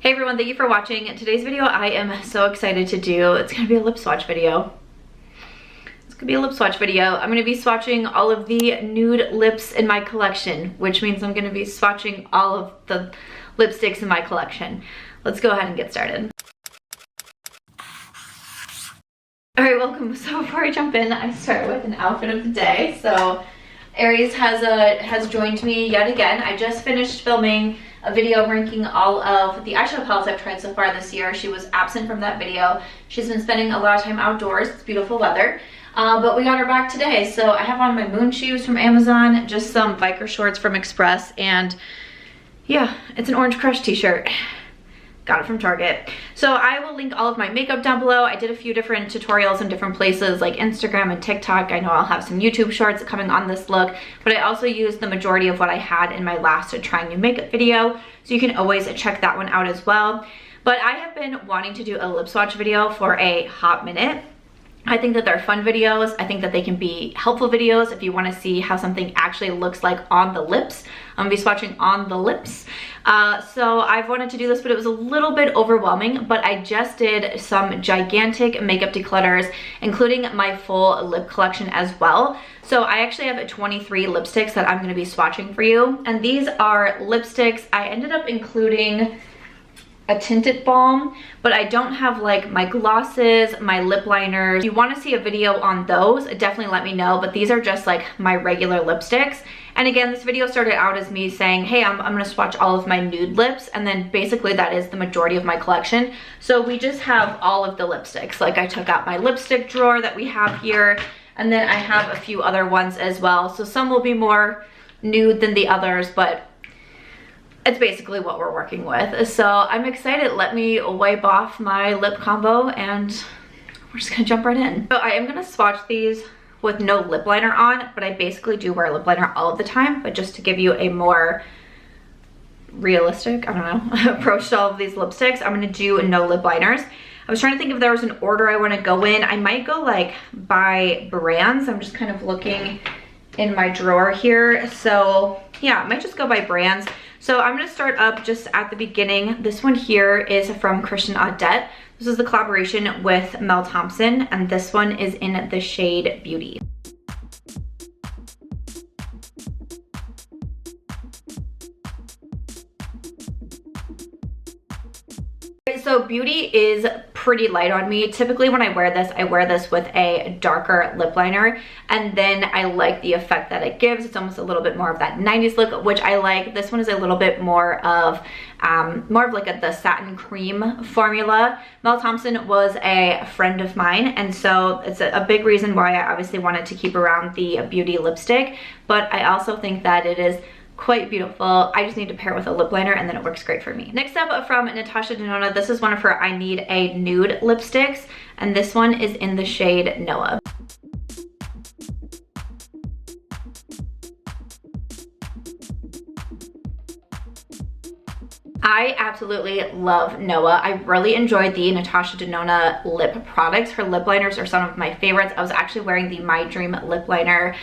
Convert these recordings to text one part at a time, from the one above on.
Hey everyone, thank you for watching. Today's video I am so excited to do. It's gonna be a lip swatch video. I'm gonna be swatching all of the nude lips in my collection, which means I'm gonna be swatching all of the lipsticks in my collection. Let's go ahead and get started. All right, welcome. So before I jump in, I start with an outfit of the day. So Aries has joined me yet again. I just finished filming a video ranking all of the eyeshadow palettes I've tried so far this year. She was absent from that video. She's been spending a lot of time outdoors. It's beautiful weather. But we got her back today. So I have on my moon shoes from Amazon, just some biker shorts from Express, and yeah, it's an Orange Crush t-shirt. Got it from Target. So I will link all of my makeup down below. I did a few different tutorials in different places like Instagram and TikTok. I know I'll have some YouTube shorts coming on this look, but I also used the majority of what I had in my last trying new makeup video. So you can always check that one out as well. But I have been wanting to do a lip swatch video for a hot minute. I think that they're fun videos. I think that they can be helpful videos if you want to see how something actually looks like on the lips. I'm gonna be swatching on the lips. So I've wanted to do this, but it was a little bit overwhelming, but I just did some gigantic makeup declutters, including my full lip collection as well. So I actually have 23 lipsticks that I'm gonna be swatching for you. And these are lipsticks. I ended up including a tinted balm, but I don't have like my glosses, my lip liners. If you want to see a video on those, definitely let me know, but these are just like my regular lipsticks. And again, this video started out as me saying, hey, I'm gonna swatch all of my nude lips, and then basically that is the majority of my collection. So we just have all of the lipsticks. Like I took out my lipstick drawer that we have here, and then I have a few other ones as well. So some will be more nude than the others, but it's basically what we're working with. So I'm excited. Let me wipe off my lip combo and we're just gonna jump right in. So I am gonna swatch these with no lip liner on, but I basically do wear lip liner all of the time, but just to give you a more realistic, I don't know, approach to all of these lipsticks, I'm gonna do no lip liners. I was trying to think if there was an order I wanna go in. I might go like by brands. I'm just kind of looking in my drawer here. So yeah, I might just go by brands. So I'm gonna start up just at the beginning. This one here is from Christen Audette. This is the collaboration with Thompson, and this one is in the shade Beauty. So Beauty is pretty light on me. Typically when I wear this with a darker lip liner, and then I like the effect that it gives. It's almost a little bit more of that 90s look, which I like. This one is a little bit more of like the satin cream formula. Mel Thompson was a friend of mine, and so it's a big reason why I obviously wanted to keep around the Beauty lipstick, but I also think that it is quite beautiful. I just need to pair with a lip liner and then it works great for me. Next up from Natasha Denona, this is one of her I Need a Nude lipsticks, and this one is in the shade Noa. I absolutely love Noa. I really enjoyed the Natasha Denona lip products. Her lip liners are some of my favorites. I was actually wearing the My Dream lip liner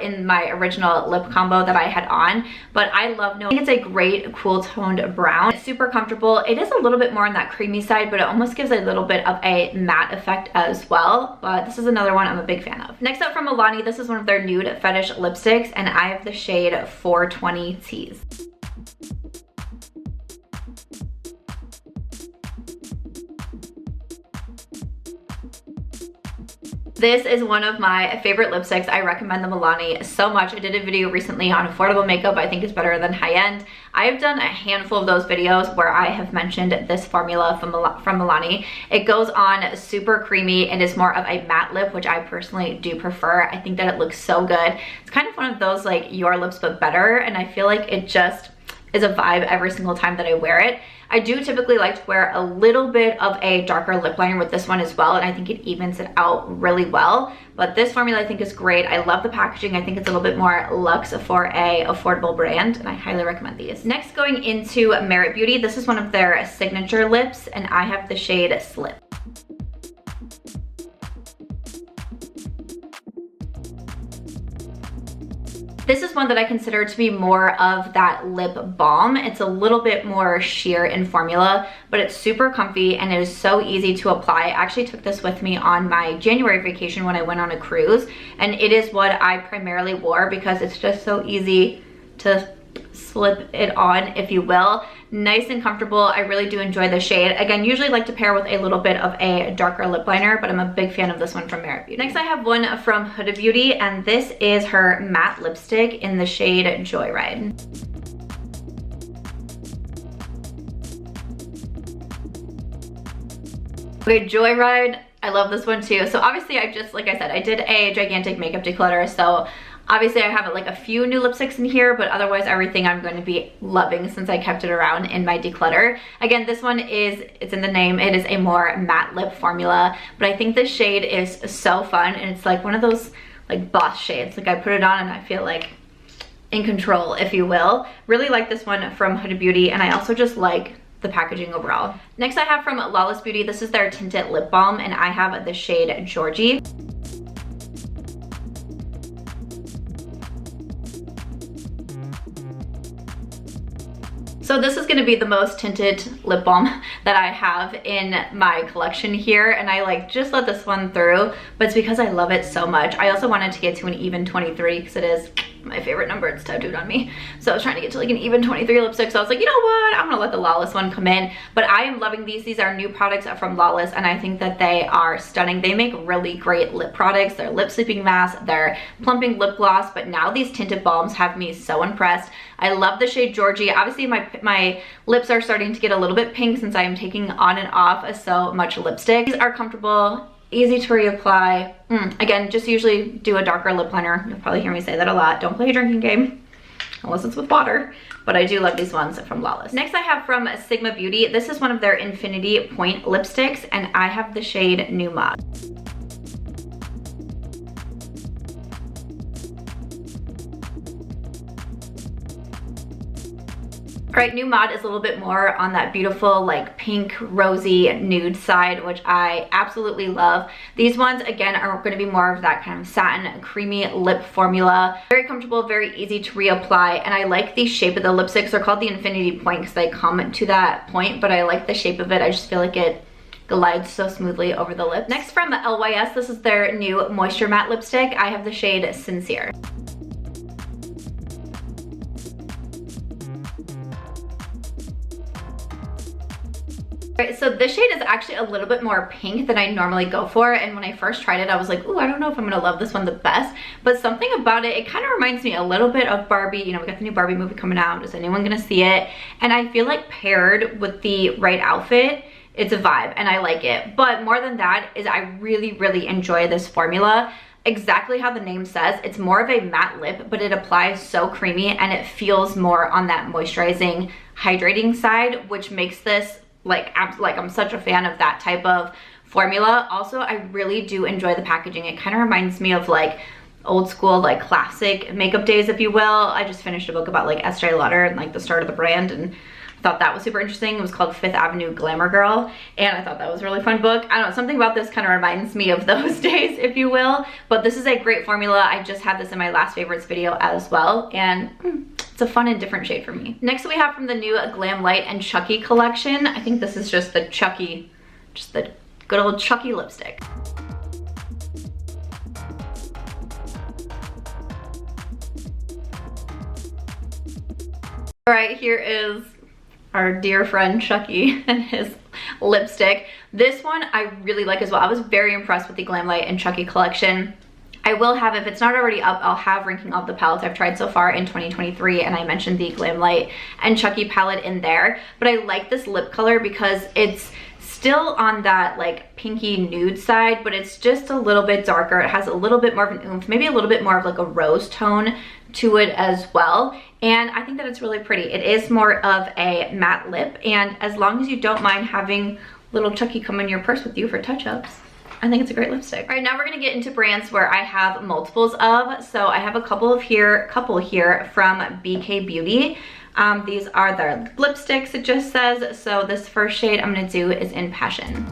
in my original lip combo that I had on, but I love Noa. I think it's a great cool toned brown. It's super comfortable. It is a little bit more on that creamy side, but it almost gives a little bit of a matte effect as well. But this is another one I'm a big fan of. Next up from Milani, this is one of their Nude Fetish lipsticks, and I have the shade 420 Tease. This is one of my favorite lipsticks. I recommend the Milani so much. I did a video recently on affordable makeup. I think it's better than high-end. I have done a handful of those videos where I have mentioned this formula from Milani. It goes on super creamy and is more of a matte lip, which I personally do prefer. I think that it looks so good. It's kind of one of those like your lips but better, and I feel like it just is a vibe every single time that I wear it. I do typically like to wear a little bit of a darker lip liner with this one as well, and I think it evens it out really well. But this formula I think is great. I love the packaging. I think it's a little bit more luxe for a affordable brand, and I highly recommend these. Next, going into Merit Beauty, this is one of their signature lips, and I have the shade Slip. This is one that I consider to be more of that lip balm. It's a little bit more sheer in formula, but it's super comfy and it is so easy to apply. I actually took this with me on my January vacation when I went on a cruise, and it is what I primarily wore because it's just so easy to slip it on, if you will. Nice and comfortable. I really do enjoy the shade. Again, usually like to pair with a little bit of a darker lip liner, but I'm a big fan of this one from Beauty. Next, I have one from Huda Beauty, and this is her matte lipstick in the shade Joyride. Okay, Joyride, I love this one too. So obviously like I said, I did a gigantic makeup declutter, so obviously I have like a few new lipsticks in here, but otherwise everything I'm going to be loving since I kept it around in my declutter. Again, this one it's in the name, it is a more matte lip formula, but I think this shade is so fun, and it's like one of those like boss shades. Like I put it on and I feel like in control, if you will. Really like this one from Huda Beauty, and I also just like the packaging overall. Next I have from Lawless Beauty, this is their tinted lip balm, and I have the shade Georgie. So this is gonna be the most tinted lip balm that I have in my collection here, and I like just let this one through, but it's because I love it so much. I also wanted to get to an even 23 because it is my favorite number. It's tattooed on me. So I was trying to get to like an even 23 lipstick. So I was like, you know what? I'm gonna let the Lawless one come in. But I am loving these. These are new products from Lawless, and I think that they are stunning. They make really great lip products. They're lip sleeping masks, they're plumping lip gloss, but now these tinted balms have me so impressed. I love the shade Georgie. Obviously my lips are starting to get a little bit pink since I am taking on and off so much lipstick. These are comfortable, easy to reapply. Again, just usually do a darker lip liner. You'll probably hear me say that a lot. Don't play a drinking game unless it's with water, but I do love these ones from Lawless. Next I have from Sigma Beauty. This is one of their Infinity Point lipsticks, and I have the shade Nude. All right, Nude is a little bit more on that beautiful like pink, rosy, nude side, which I absolutely love. These ones, again, are gonna be more of that kind of satin, creamy lip formula. Very comfortable, very easy to reapply, and I like the shape of the lipsticks. They're called the Infinity Point because they come to that point, but I like the shape of it. I just feel like it glides so smoothly over the lips. Next from LYS, this is their new Moisture Matte lipstick. I have the shade Sincere. Right, so this shade is actually a little bit more pink than I normally go for, and when I first tried it I was like, ooh, I don't know if I'm gonna love this one the best, but something about it kind of reminds me a little bit of Barbie. You know, we got the new Barbie movie coming out. Is anyone gonna see it? And I feel like paired with the right outfit, it's a vibe and I like it. But more than that is I really, really enjoy this formula. Exactly how the name says, it's more of a matte lip, but it applies so creamy and it feels more on that moisturizing, hydrating side, which makes this like I'm such a fan of that type of formula. Also, I really do enjoy the packaging. It kind of reminds me of like old school, like classic makeup days, if you will. I just finished a book about like Estee Lauder and like the start of the brand, and I thought that was super interesting. It was called Fifth Avenue Glamour Girl, and I thought that was a really fun book. I don't know, something about this kind of reminds me of those days, if you will. But this is a great formula. I just had this in my last favorites video as well, and it's a fun and different shade for me. Next we have from the new Glamlite and Chucky collection. I think this is just the Chucky, just the good old Chucky lipstick. All right, here is our dear friend Chucky and his lipstick. This one I really like as well. I was very impressed with the Glamlite and Chucky collection. I will have, if it's not already up, I'll have ranking of the palettes I've tried so far in 2023, and I mentioned the Glamlite and Chucky palette in there. But I like this lip color because it's still on that like pinky nude side, but it's just a little bit darker. It has a little bit more of an oomph, maybe a little bit more of like a rose tone to it as well. And I think that it's really pretty. It is more of a matte lip, and as long as you don't mind having little Chucky come in your purse with you for touch-ups, I think it's a great lipstick. All right, now we're gonna get into brands where I have multiples of. So I have a couple here from BK Beauty. These are their lipsticks, it just says. So this first shade I'm gonna do is in Passion.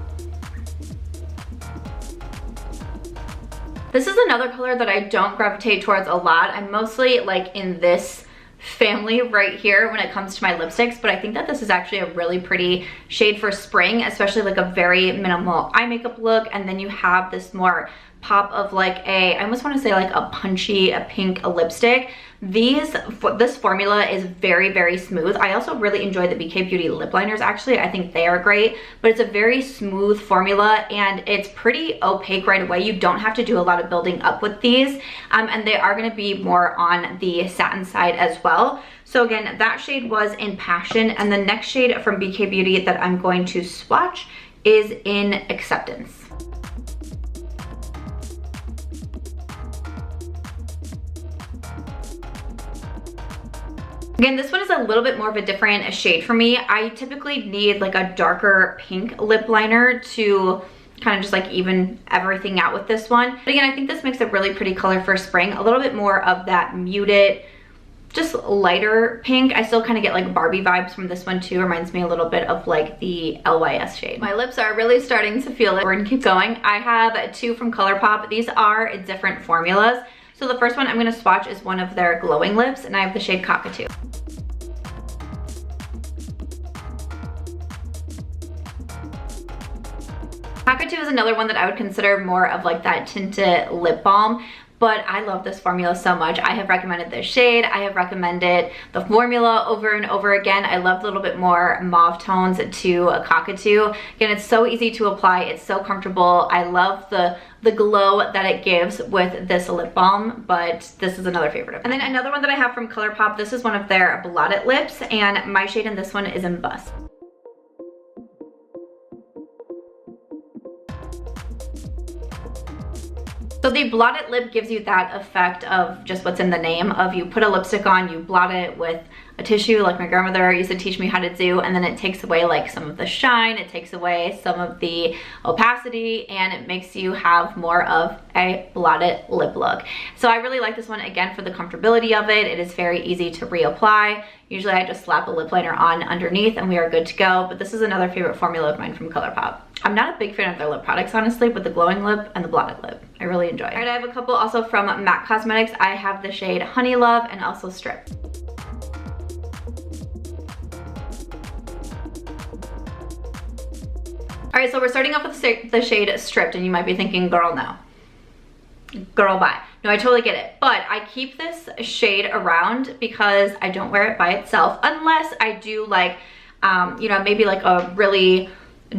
This is another color that I don't gravitate towards a lot. I'm mostly like in this family right here when it comes to my lipsticks, but I think that this is actually a really pretty shade for spring, especially like a very minimal eye makeup look. And then you have this more pop of like I almost want to say like a punchy, a pink lipstick. This formula is very, very smooth. I also really enjoy the BK Beauty lip liners. Actually, I think they are great, but it's a very smooth formula and it's pretty opaque right away. You don't have to do a lot of building up with these, and they are going to be more on the satin side as well. So again, that shade was in Passion, and the next shade from BK Beauty that I'm going to swatch is in Acceptance. Again, this one is a little bit more of a different shade for me. I typically need like a darker pink lip liner to kind of just like even everything out with this one. But again, I think this makes a really pretty color for spring. A little bit more of that muted, just lighter pink. I still kind of get like Barbie vibes from this one too. Reminds me a little bit of like the LYS shade. My lips are really starting to feel it. We're gonna keep going. I have two from Colourpop. These are different formulas. So the first one I'm gonna swatch is one of their glowing lips, and I have the shade Cockatoo. Cockatoo is another one that I would consider more of like that tinted lip balm, but I love this formula so much. I have recommended this shade. I have recommended the formula over and over again. I love a little bit more mauve tones to a Cockatoo. Again, it's so easy to apply. It's so comfortable. I love the glow that it gives with this lip balm, but this is another favorite of mine. And then another one that I have from Colourpop, this is one of their blotted lips, and my shade in this one is in Bust. So the blotted lip gives you that effect of just what's in the name of you put a lipstick on, you blot it with a tissue like my grandmother used to teach me how to do, and then it takes away like some of the shine, it takes away some of the opacity, and it makes you have more of a blotted lip look. So I really like this one, again, for the comfortability of it. It is very easy to reapply. Usually I just slap a lip liner on underneath and we are good to go, but this is another favorite formula of mine from Colourpop. I'm not a big fan of their lip products, honestly, but the glowing lip and the blotted lip, I really enjoy. All right, I have a couple also from MAC Cosmetics. I have the shade Honey Love and also Strip. All right, so we're starting off with the shade Stripped, and you might be thinking, girl, no. Girl, bye. No, I totally get it, but I keep this shade around because I don't wear it by itself unless I do like, you know, maybe like a really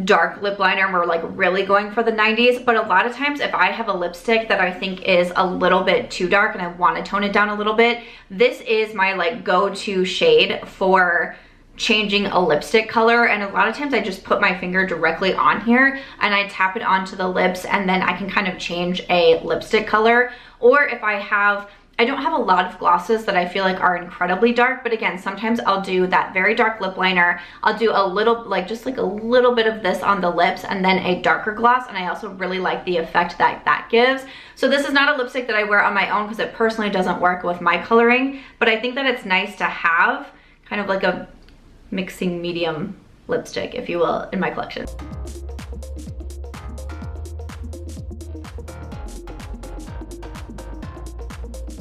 dark lip liner and we're like really going for the 90s. But a lot of times if I have a lipstick that I think is a little bit too dark and I want to tone it down a little bit, this is my like go-to shade for changing a lipstick color. And a lot of times I just put my finger directly on here and I tap it onto the lips, and then I can kind of change a lipstick color. Or if I don't have a lot of glosses that I feel like are incredibly dark, but again, sometimes I'll do that very dark lip liner. I'll do a little, like just like a little bit of this on the lips and then a darker gloss, and I also really like the effect that that gives. So this is not a lipstick that I wear on my own because it personally doesn't work with my coloring, but I think that it's nice to have kind of like a mixing medium lipstick, if you will, in my collection.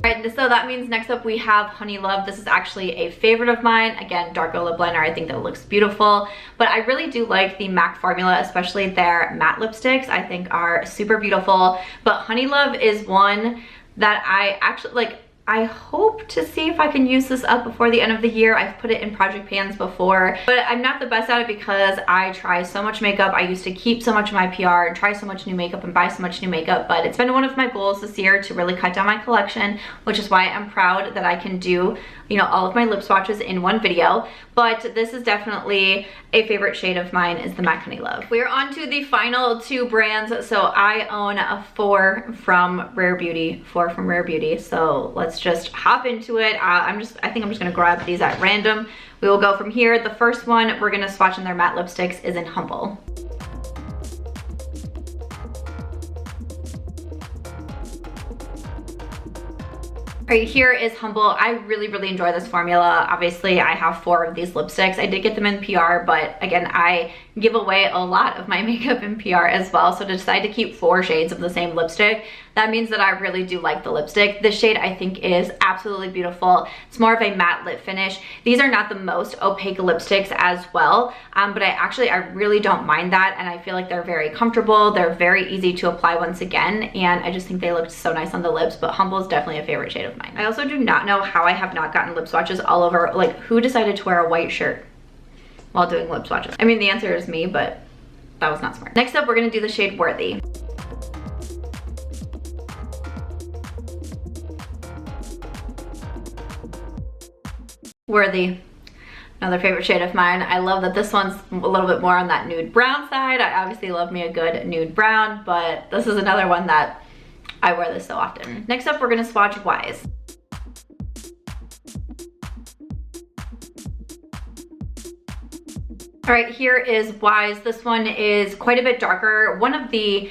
Alright, so that means next up we have Honey Love. This is actually a favorite of mine. Again, darker lip liner. I think that looks beautiful. But I really do like the MAC formula, especially their matte lipsticks. I think are super beautiful. But Honey Love is one that I actually like. I hope to see if I can use this up before the end of the year. I've put it in project pans before, but I'm not the best at it because I try so much makeup. I used to keep so much of my PR and try so much new makeup and buy so much new makeup, but it's been one of my goals this year to really cut down my collection, which is why I'm proud that I can do, you know, all of my lip swatches in one video. But this is definitely a favorite shade of mine, is the MAC Honey Love. We're on to the final two brands. So I own a 4 from Rare Beauty, 4 from Rare Beauty. So let's just hop into it. I think I'm just gonna grab these at random. We will go from here. The first one we're gonna swatch in their matte lipsticks is in Humble. Right here is Humble. I really enjoy this formula. Obviously, I have 4 of these lipsticks. I did get them in PR, but again, I give away a lot of my makeup in PR as well. So to decide to keep 4 shades of the same lipstick, that means that I really do like the lipstick. This shade I think is absolutely beautiful. It's more of a matte lip finish. These are not the most opaque lipsticks as well, but I really don't mind that, and I feel like they're very comfortable. They're very easy to apply once again, and I just think they looked so nice on the lips, but Humble is definitely a favorite shade of mine. I also do not know how I have not gotten lip swatches all over. Like, who decided to wear a white shirt while doing lip swatches? I mean, the answer is me, but that was not smart. Next up, we're gonna do the shade Worthy. Worthy, another favorite shade of mine. I love that this one's a little bit more on that nude brown side. I obviously love me a good nude brown, but this is another one that I wear this so often. Next up, we're gonna swatch Wise. All right, here is Wise. This one is quite a bit darker. One of the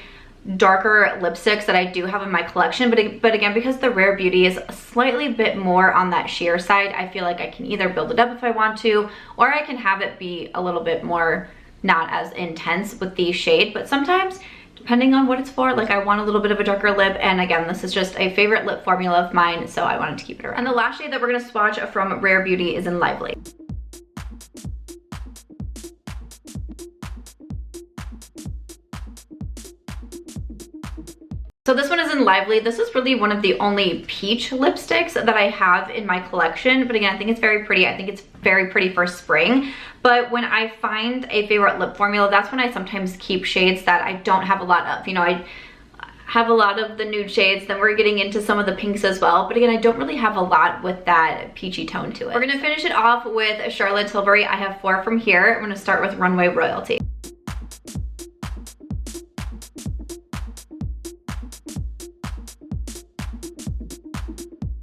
darker lipsticks that I do have in my collection, but again, because the Rare Beauty is a slightly bit more on that sheer side, I feel like I can either build it up if I want to, or I can have it be a little bit more not as intense with the shade. But sometimes, depending on what it's for, like I want a little bit of a darker lip, and again, this is just a favorite lip formula of mine, so I wanted to keep it around. And the last shade that we're gonna swatch from Rare Beauty is in Lively. So this one is in Lively. This is really one of the only peach lipsticks that I have in my collection. But again, I think it's very pretty. I think it's very pretty for spring. But when I find a favorite lip formula, that's when I sometimes keep shades that I don't have a lot of. You know, I have a lot of the nude shades, then we're getting into some of the pinks as well. But again, I don't really have a lot with that peachy tone to it. We're gonna finish it off with Charlotte Tilbury. I have 4 from here. I'm gonna start with Runway Royalty.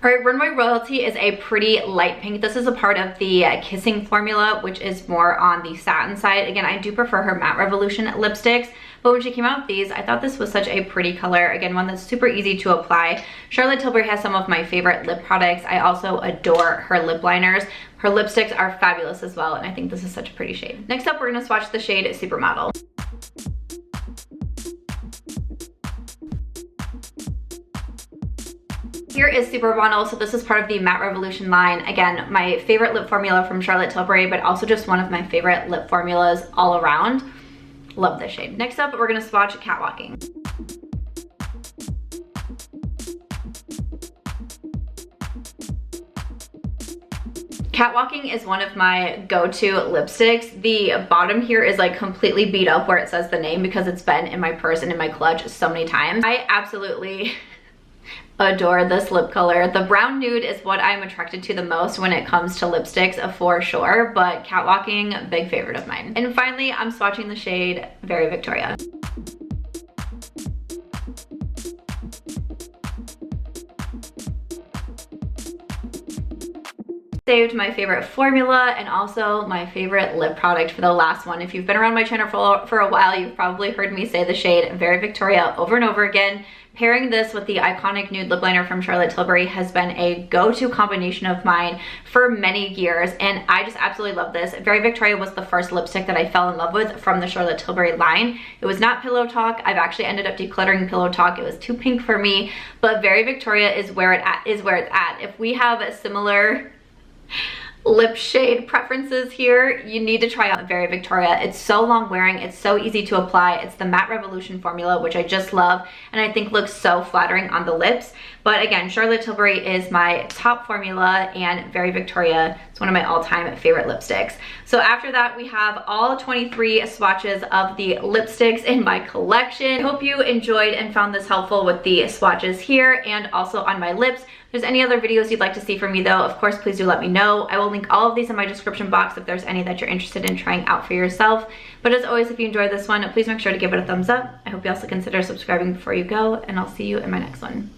All right, Runway Royalty is a pretty light pink. This is a part of the Kissing formula, which is more on the satin side. Again, I do prefer her Matte Revolution lipsticks, but when she came out with these, I thought this was such a pretty color. Again, one that's super easy to apply. Charlotte Tilbury has some of my favorite lip products. I also adore her lip liners. Her lipsticks are fabulous as well, and I think this is such a pretty shade. Next up, we're gonna swatch the shade Supermodel. Here is Supermodel. So this is part of the Matte Revolution line. Again, my favorite lip formula from Charlotte Tilbury, but also just one of my favorite lip formulas all around. Love this shade. Next up, we're gonna swatch Catwalking. Catwalking is one of my go-to lipsticks. The bottom here is like completely beat up where it says the name because it's been in my purse and in my clutch so many times. I absolutely adore this lip color. The brown nude is what I'm attracted to the most when it comes to lipsticks, for sure, but Catwalking, big favorite of mine. And finally, I'm swatching the shade Very Victoria. Saved my favorite formula and also my favorite lip product for the last one. If you've been around my channel for a while, you've probably heard me say the shade Very Victoria over and over again. Pairing this with the iconic nude lip liner from Charlotte Tilbury has been a go-to combination of mine for many years, and I just absolutely love this. Very Victoria was the first lipstick that I fell in love with from the Charlotte Tilbury line. It was not Pillow Talk. I've actually ended up decluttering Pillow Talk. It was too pink for me, but Very Victoria is where it's at. If we have a similar lip shade preferences here, you need to try out Very Victoria. It's so long wearing, it's so easy to apply. It's the Matte Revolution formula, which I just love and I think looks so flattering on the lips. But again, Charlotte Tilbury is my top formula, and Very Victoria is one of my all-time favorite lipsticks. So after that, we have all 23 swatches of the lipsticks in my collection. I hope you enjoyed and found this helpful with the swatches here and also on my lips. If there's any other videos you'd like to see from me though, of course, please do let me know. I will link all of these in my description box if there's any that you're interested in trying out for yourself. But as always, if you enjoyed this one, please make sure to give it a thumbs up. I hope you also consider subscribing before you go, and I'll see you in my next one.